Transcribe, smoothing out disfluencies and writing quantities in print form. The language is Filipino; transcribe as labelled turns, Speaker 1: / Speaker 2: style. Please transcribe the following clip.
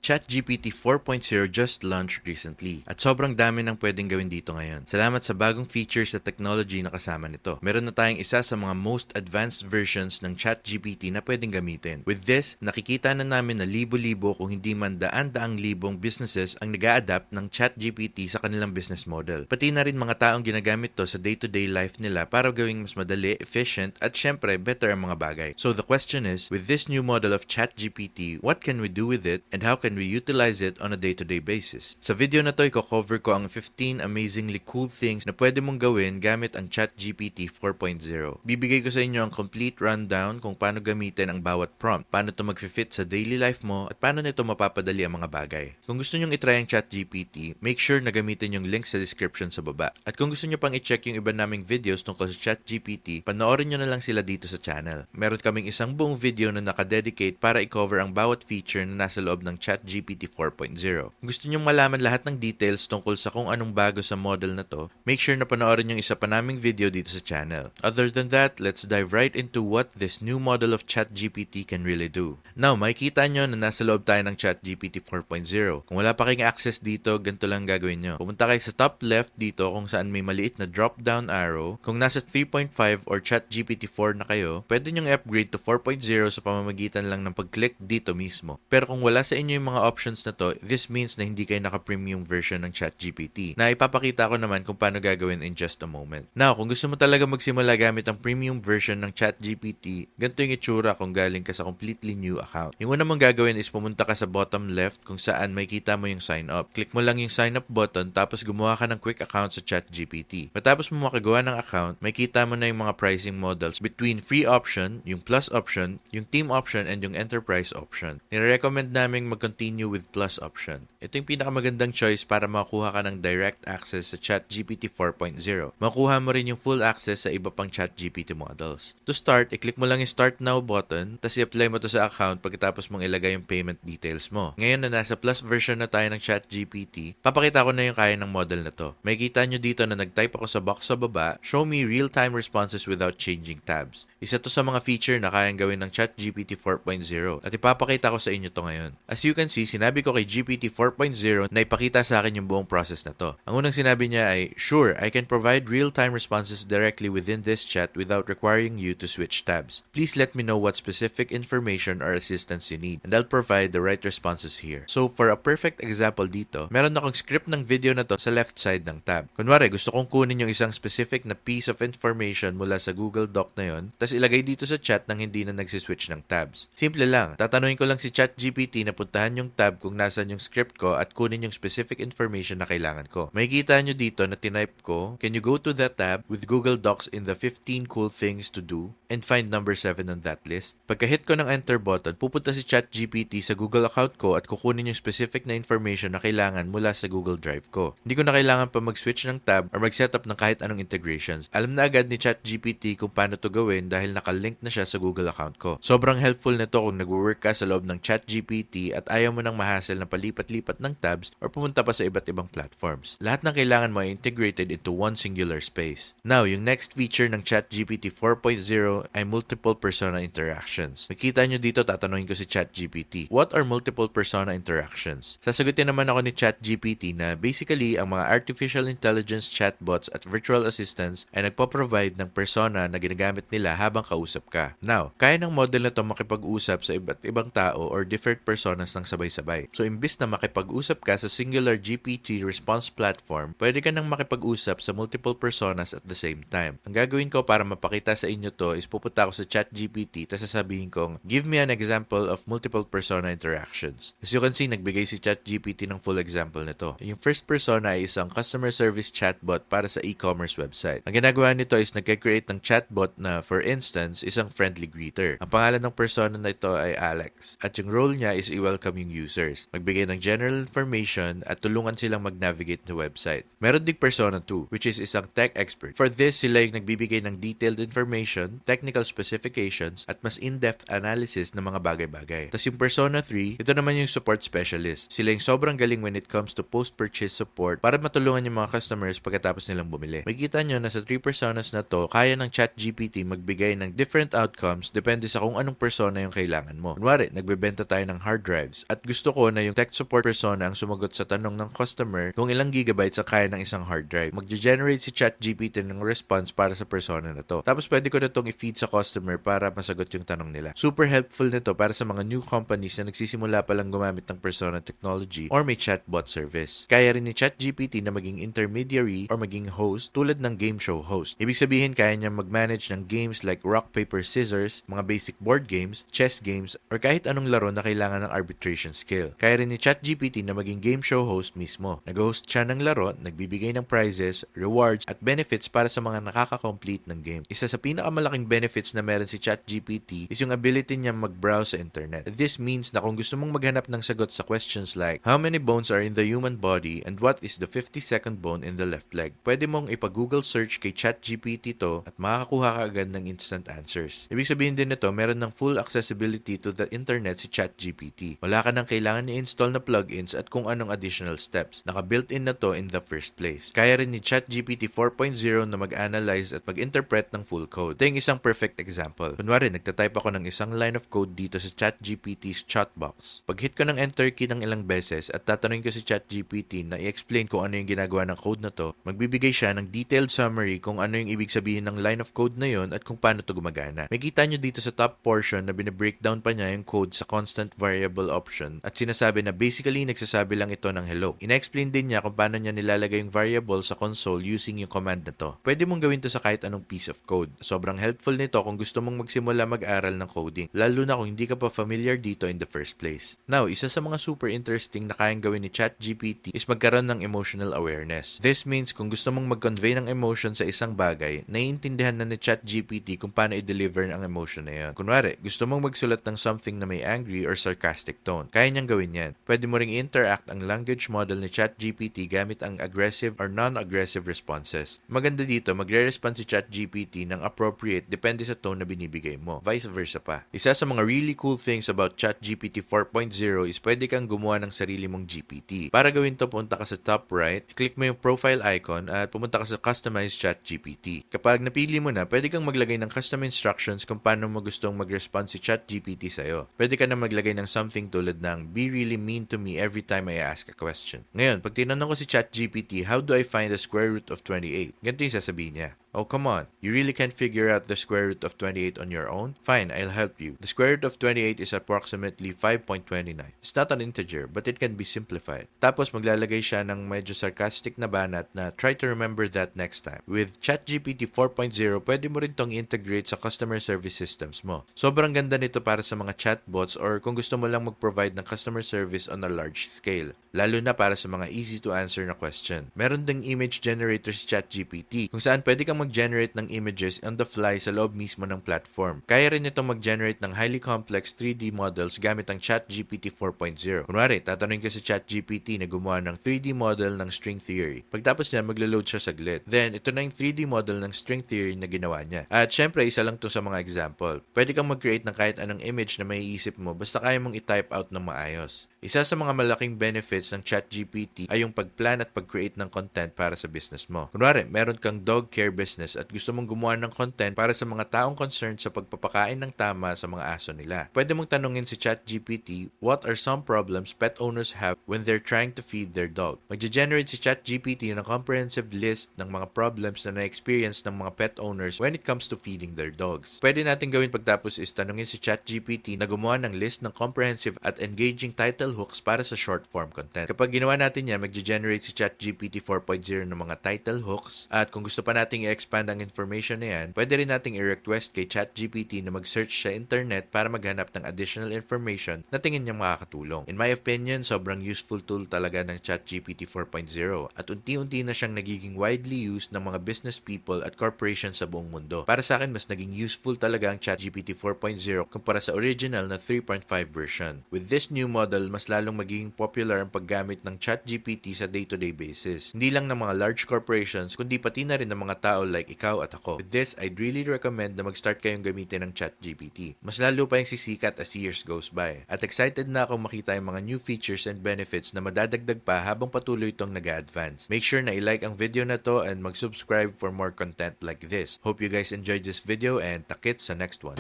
Speaker 1: ChatGPT 4.0 just launched recently at sobrang dami ng pwedeng gawin dito ngayon. Salamat sa bagong features at technology na kasama nito. Meron na tayong isa sa mga most advanced versions ng ChatGPT na pwedeng gamitin. With this, nakikita na namin na libo-libo kung hindi man daan-daang libong businesses ang nag-a-adapt ng ChatGPT sa kanilang business model. Pati na rin mga taong ginagamit to sa day-to-day life nila para gawing mas madali, efficient at syempre better ang mga bagay. So the question is, with this new model of ChatGPT, what can we do with it and how can we utilize it on a day-to-day basis? Sa video na to, i-cover ko ang 15 amazingly cool things na pwede mong gawin gamit ang ChatGPT 4.0. Bibigay ko sa inyo ang complete rundown kung paano gamitin ang bawat prompt, paano ito mag-fit sa daily life mo at paano nito mapapadali ang mga bagay. Kung gusto nyong itry ang ChatGPT, make sure na gamitin yung link sa description sa baba. At kung gusto nyo pang i-check yung iba naming videos tungkol sa ChatGPT, panoorin nyo na lang sila dito sa channel. Meron kaming isang buong video na nakadedicate para i-cover ang bawat feature na nasa loob ng ChatGPT 4.0. Kung gusto nyong malaman lahat ng details tungkol sa kung anong bago sa model na to, make sure na panoorin yung isa pa naming video dito sa channel. Other than that, let's dive right into what this new model of ChatGPT can really do. Now, makikita nyo na nasa loob tayo ng ChatGPT 4.0. Kung wala pa kayong access dito, ganito lang gagawin nyo. Pumunta kayo sa top left dito kung saan may maliit na drop-down arrow. Kung nasa 3.5 or ChatGPT 4 na kayo, pwede nyong upgrade to 4.0 sa pamamagitan lang ng pag-click dito mismo. Pero kung wala sa inyo yung mga options na to, this means na hindi kayo naka-premium version ng ChatGPT, na ipapakita ko naman kung paano gagawin in just a moment. Now, kung gusto mo talaga magsimula gamit ang premium version ng ChatGPT, ganito yung itsura kung galing ka sa completely new account. Yung una mong gagawin is pumunta ka sa bottom left kung saan makikita mo yung sign up. Click mo lang yung sign up button tapos gumawa ka ng quick account sa ChatGPT. Matapos mo makagawa ng account, makikita mo na yung mga pricing models between free option, yung plus option, yung team option, and yung enterprise option. Nire-recommend naming mag-continue with plus option. Ito yung pinakamagandang choice para makuha ka ng direct access sa ChatGPT 4.0. Makuha mo rin yung full access sa iba pang ChatGPT models. To start, i-click mo lang yung Start Now button, tapos i-apply mo to sa account pagkatapos mong ilagay yung payment details mo. Ngayon na nasa plus version na tayo ng ChatGPT, papakita ko na yung kaya ng model na to. Makikita nyo dito na nag-type ako sa box sa baba, show me real-time responses without changing tabs. Isa to sa mga feature na kayang gawin ng ChatGPT 4.0 at ipapakita ko sa inyo to ngayon. As you can see, sinabi ko kay GPT 4.0 na ipakita sa akin yung buong process na to. Ang unang sinabi niya ay, "Sure, I can provide real-time responses directly within this chat without requiring you to switch tabs. Please let me know what specific information or assistance you need and I'll provide the right responses here." So for a perfect example dito, meron akong script ng video na to sa left side ng tab. Kunwari, gusto kong kunin yung isang specific na piece of information mula sa Google Doc na yon, tapos ilagay dito sa chat nang hindi na nagsiswitch ng tabs. Simple lang, tatanungin ko lang si ChatGPT na puntahan yung tab kung nasan yung script ko at kunin yung specific information na kailangan ko. Makikita nyo dito na tinype ko, "Can you go to that tab with Google Docs in the 15 cool things to do and find number 7 on that list?" Pagka-hit ko ng enter button, pupunta si ChatGPT sa Google account ko at kukunin yung specific na information na kailangan mula sa Google Drive ko. Hindi ko na kailangan pa mag-switch ng tab or mag-setup ng kahit anong integrations. Alam na agad ni ChatGPT kung paano to gawin dahil nakalink na siya sa Google account ko. Sobrang helpful nito kung nag-work ka sa loob ng ChatGPT at ayaw mo nang mahassle na palipat-lipat ng tabs or pumunta pa sa iba't ibang platforms. Lahat ng kailangan mo ay integrated into one singular space. Now, yung next feature ng ChatGPT 4.0 ay multiple persona interactions. Makita nyo dito, tatanungin ko si ChatGPT, "What are multiple persona interactions?" Sasagutin naman ako ni ChatGPT na basically ang mga artificial intelligence chatbots at virtual assistants ay nagpo-provide ng persona na ginagamit nila habang kausap ka. Now, kaya ng model na to makipag-usap sa iba't ibang tao or different personas ng sabay-sabay. So, imbis na makipag-usap ka sa singular GPT response platform, pwede ka nang makipag-usap sa multiple personas at the same time. Ang gagawin ko para mapakita sa inyo to is pupunta ako sa ChatGPT tapos sasabihin kong, "Give me an example of multiple persona interactions." As you can see, nagbigay si ChatGPT ng full example nito. Yung first persona ay isang customer service chatbot para sa e-commerce website. Ang ginagawa nito is nagka-create ng chatbot na, for instance, isang friendly greeter. Ang pangalan ng persona na ito ay Alex. At yung role niya is i-welcome yung users, magbigay ng general information at tulungan silang mag-navigate sa website. Meron ding persona 2, which is isang tech expert. For this, sila yung nagbibigay ng detailed information, technical specifications, at mas in-depth analysis ng mga bagay-bagay. Tapos yung persona 3, ito naman yung support specialist. Sila yung sobrang galing when it comes to post-purchase support para matulungan yung mga customers pagkatapos nilang bumili. Makikita nyo na sa 3 personas na to, kaya ng ChatGPT magbigay ng different outcomes depende sa kung anong persona yung kailangan mo. Kunwari, nagbebenta tayo ng hard drives at at gusto ko na yung tech support persona ang sumagot sa tanong ng customer kung ilang gigabytes ang kaya ng isang hard drive. Mag-generate si ChatGPT ng response para sa persona na to. Tapos pwede ko na itong i-feed sa customer para masagot yung tanong nila. Super helpful nito para sa mga new companies na nagsisimula pa lang gumamit ng persona technology or may chatbot service. Kaya rin ni ChatGPT na maging intermediary or maging host tulad ng game show host. Ibig sabihin kaya niya mag-manage ng games like rock, paper, scissors, mga basic board games, chess games, or kahit anong laro na kailangan ng arbitration skill. Kaya rin ni ChatGPT na maging game show host mismo. Nag-host siya ng laro, nagbibigay ng prizes, rewards, at benefits para sa mga nakaka-complete ng game. Isa sa pinakamalaking benefits na meron si ChatGPT is yung ability niya mag-browse sa internet. This means na kung gusto mong maghanap ng sagot sa questions like, how many bones are in the human body and what is the 52nd bone in the left leg? Pwede mong ipa-Google search kay ChatGPT to at makakakuha ka agad ng instant answers. Ibig sabihin din nito, meron ng full accessibility to the internet si ChatGPT. Wala ka nang kailangan i-install na plugins at kung anong additional steps. Naka-built-in na to in the first place. Kaya rin ni ChatGPT 4.0 na mag-analyze at mag-interpret ng full code. Ito yung isang perfect example. Kunwari, nagtatype ako ng isang line of code dito sa ChatGPT's chatbox. Pag hit ko ng enter key ng ilang beses at tatanungin ko si ChatGPT na i-explain kung ano yung ginagawa ng code na to, magbibigay siya ng detailed summary kung ano yung ibig sabihin ng line of code na yon at kung paano to gumagana. May kita nyo dito sa top portion na binibreakdown pa niya yung code sa constant variable option at sinasabi na basically nagsasabi lang ito ng hello. Ina-explain din niya kung paano niya nilalagay yung variable sa console using yung command na to. Pwede mong gawin to sa kahit anong piece of code. Sobrang helpful nito kung gusto mong magsimula mag-aral ng coding, lalo na kung hindi ka pa familiar dito in the first place. Now, isa sa mga super interesting na kayang gawin ni ChatGPT is magkaroon ng emotional awareness. This means kung gusto mong mag-convey ng emotion sa isang bagay, naiintindihan na ni ChatGPT kung paano i-deliver ang emotion na yun. Kunwari, gusto mong magsulat ng something na may angry or sarcastic tone. Kaya niyang gawin yan. Pwede mo ring interact ang language model ni ChatGPT gamit ang aggressive or non-aggressive responses. Maganda dito, magre-respond si ChatGPT ng appropriate depende sa tone na binibigay mo. Vice versa pa. Isa sa mga really cool things about ChatGPT 4.0 is pwede kang gumawa ng sarili mong GPT. Para gawin to, punta ka sa top right, click mo yung profile icon at pumunta ka sa Customize ChatGPT. Kapag napili mo na, pwede kang maglagay ng custom instructions kung paano mo gustong mag-respond si ChatGPT sa'yo. Pwede ka na maglagay ng something tulad ng, be really mean to me every time I ask a question. Ngayon, pag tinanong ko si ChatGPT, how do I find the square root of 28? Ganito yung sasabihin niya. Oh, come on. You really can't figure out the square root of 28 on your own? Fine, I'll help you. The square root of 28 is approximately 5.29. It's not an integer, but it can be simplified. Tapos maglalagay siya ng medyo sarcastic na banat na try to remember that next time. With ChatGPT 4.0, pwede mo rin tong integrate sa customer service systems mo. Sobrang ganda nito para sa mga chatbots or kung gusto mo lang mag-provide ng customer service on a large scale. Lalo na para sa mga easy to answer na question. Meron ding image generator si ChatGPT kung saan pwede kang mag-generate ng images on the fly sa loob mismo ng platform. Kaya rin ito mag-generate ng highly complex 3D models gamit ang ChatGPT 4.0. Kunwari, tatanungin ka sa ChatGPT na gumawa ng 3D model ng string theory. Pagtapos niya, maglo-load siya saglit. Then, ito na yung 3D model ng string theory na ginawa niya. At syempre, isa lang to sa mga example. Pwede kang mag-create ng kahit anong image na maiisip mo basta kaya mong i-type out ng maayos. Isa sa mga malaking benefits ng ChatGPT ay yung pag-plan at pag-create ng content para sa business mo. Kunwari, meron kang dog care business at gusto mong gumawa ng content para sa mga taong concerned sa pagpapakain ng tama sa mga aso nila. Pwede mong tanungin si ChatGPT, what are some problems pet owners have when they're trying to feed their dog? Mag-generate si ChatGPT ng comprehensive list ng mga problems na na-experience ng mga pet owners when it comes to feeding their dogs. Pwede natin gawin pagtapos is tanungin si ChatGPT na gumawa ng list ng comprehensive at engaging title hooks para sa short form content. Kapag ginawa natin yan, mag-generate si ChatGPT 4.0 ng mga title hooks at kung gusto pa nating i-expand ang information na yan, pwede rin nating i-request kay ChatGPT na mag-search sa internet para maghanap ng additional information na tingin niyang makakatulong. In my opinion, sobrang useful tool talaga ng ChatGPT 4.0 at unti-unti na siyang nagiging widely used ng mga business people at corporations sa buong mundo. Para sa akin, mas naging useful talaga ang ChatGPT 4.0 kumpara sa original na 3.5 version. With this new model, mas lalong magiging popular ang paggamit ng ChatGPT sa day-to-day basis. Hindi lang ng mga large corporations, kundi pati na rin ng mga tao like ikaw at ako. With this, I'd really recommend na mag-start kayong gamitin ng ChatGPT. Mas lalo pa yung sisikat as years goes by. At excited na akong makita yung mga new features and benefits na madadagdag pa habang patuloy itong nag-advance. Make sure na i-like ang video na to and mag-subscribe for more content like this. Hope you guys enjoyed this video and takit sa next one.